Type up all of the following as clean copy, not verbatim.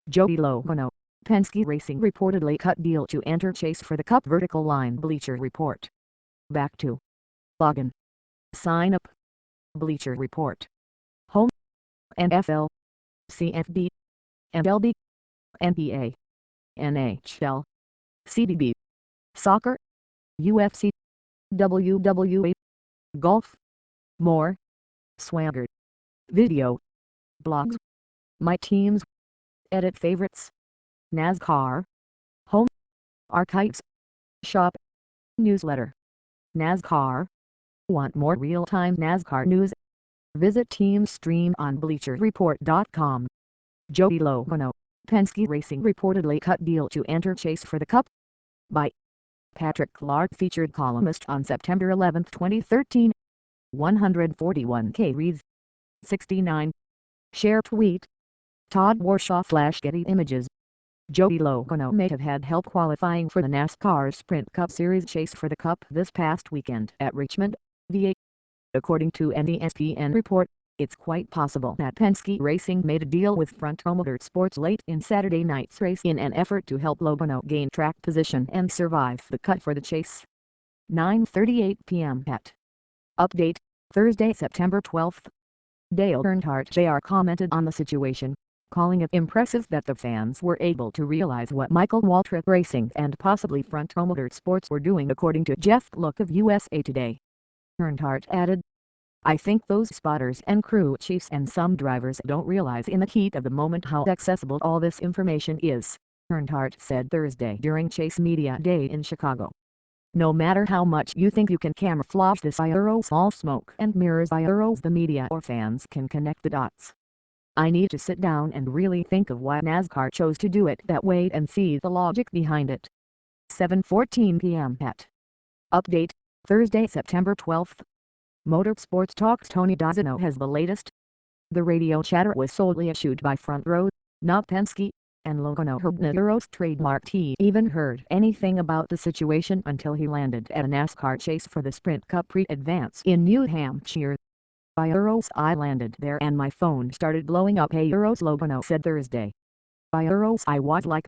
Joey Logano, Penske Racing reportedly cut deal to enter chase for the Cup. Vertical line. Bleacher Report. Back to login. Sign up. Bleacher Report. Home. NFL. CFB. MLB. NBA. NHL. CDB. Soccer. UFC. WWE. Golf. More. Swagger. Video. Blogs. My teams. Edit favorites. NASCAR. Home. Archives. Shop. Newsletter. NASCAR. Want more real-time NASCAR news? Visit TeamStream on BleacherReport.com. Joey Logano, Penske Racing reportedly cut deal to enter chase for the Cup. By Patrick Clark, featured columnist on September 11, 2013. 141K reads. 69. Share tweet. Todd Warshaw. Getty Images. Joey Logano may have had help qualifying for the NASCAR Sprint Cup Series chase for the Cup this past weekend at Richmond, VA. According to an ESPN report, it's quite possible that Penske Racing made a deal with Front Row Motorsports late in Saturday night's race in an effort to help Logano gain track position and survive the cut for the chase. 9:38 p.m. at Update, Thursday, September 12. Dale Earnhardt Jr. commented on the situation, calling it impressive that the fans were able to realize what Michael Waltrip Racing and possibly Front Row Motorsports were doing, according to Jeff Gluck of USA Today. Earnhardt added, "I think those spotters and crew chiefs and some drivers don't realize in the heat of the moment how accessible all this information is," Earnhardt said Thursday during Chase Media Day in Chicago. "No matter how much you think you can camouflage this all smoke and mirrors, the media or fans can connect the dots. I need to sit down and really think of why NASCAR chose to do it that way and see the logic behind it." 7:14 p.m. at Update, Thursday, September 12. Motorsports Talk's Tony D'Azzano has the latest. The radio chatter was solely issued by Front Row, not Penske, and Logano heard D'Azzaro's trademark. He even heard anything about the situation until he landed at a NASCAR chase for the Sprint Cup pre-advance in New Hampshire. "I landed there and my phone started blowing up," Logano said Thursday. "I was like,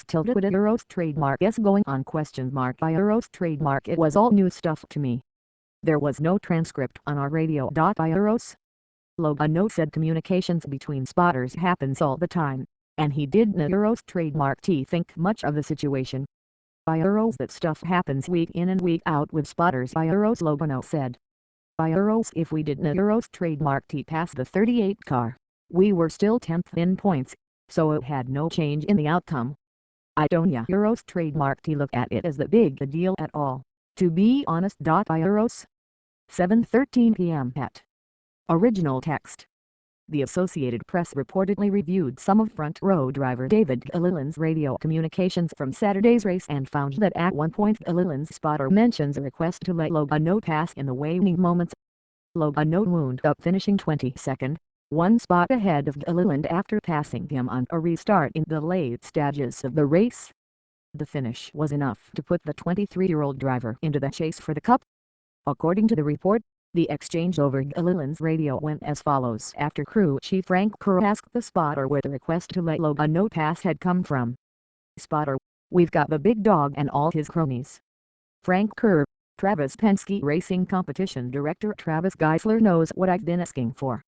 tilted with trademark is going on ? Trademark. It was all new stuff to me. There was no transcript on our radio. Logano said communications between spotters happens all the time, and he did trademark think much of the situation. That stuff happens week in and week out with spotters, Logano said. If we did trademark past the 38 car, we were still 10th in points, so it had no change in the outcome. I don't trademark look at it as that big a deal at all, to be honest. 7:13 p.m. at Original text. The Associated Press reportedly reviewed some of Front Row driver David Gilliland's radio communications from Saturday's race and found that at one point Gilliland's spotter mentions a request to let Logano pass in the waning moments. Logano wound up finishing 22nd, one spot ahead of Gilliland after passing him on a restart in the late stages of the race. The finish was enough to put the 23-year-old driver into the chase for the Cup. According to the report, the exchange over Gilliland's radio went as follows after crew chief Frank Kerr asked the spotter where the request to let Logano pass had come from. "Spotter, we've got the big dog and all his cronies. Frank Kerr, Travis Penske Racing Competition Director Travis Geisler knows what I've been asking for.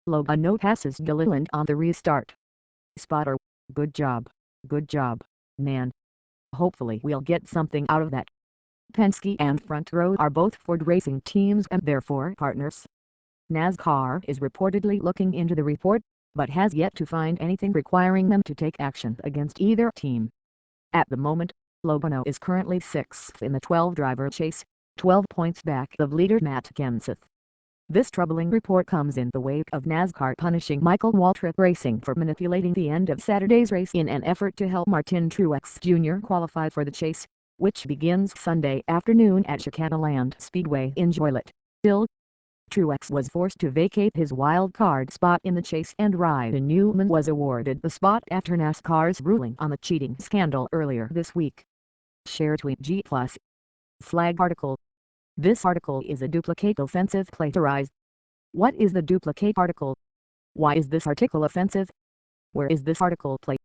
Logano passes Gilliland on the restart. Spotter, good job, man. Hopefully we'll get something out of that." Penske and Front Row are both Ford racing teams and therefore partners. NASCAR is reportedly looking into the report, but has yet to find anything requiring them to take action against either team. At the moment, Logano is currently 6th in the 12-driver chase, 12 points back of leader Matt Kenseth. This troubling report comes in the wake of NASCAR punishing Michael Waltrip Racing for manipulating the end of Saturday's race in an effort to help Martin Truex Jr. qualify for the chase, which begins Sunday afternoon at Chicagoland Speedway in Joliet. Truex was forced to vacate his wild-card spot in the chase and Ryan Newman was awarded the spot after NASCAR's ruling on the cheating scandal earlier this week. Share tweet G+. Flag article. This article is a duplicate offensive plagiarized. What is the duplicate article? Why is this article offensive? Where is this article plagiarized?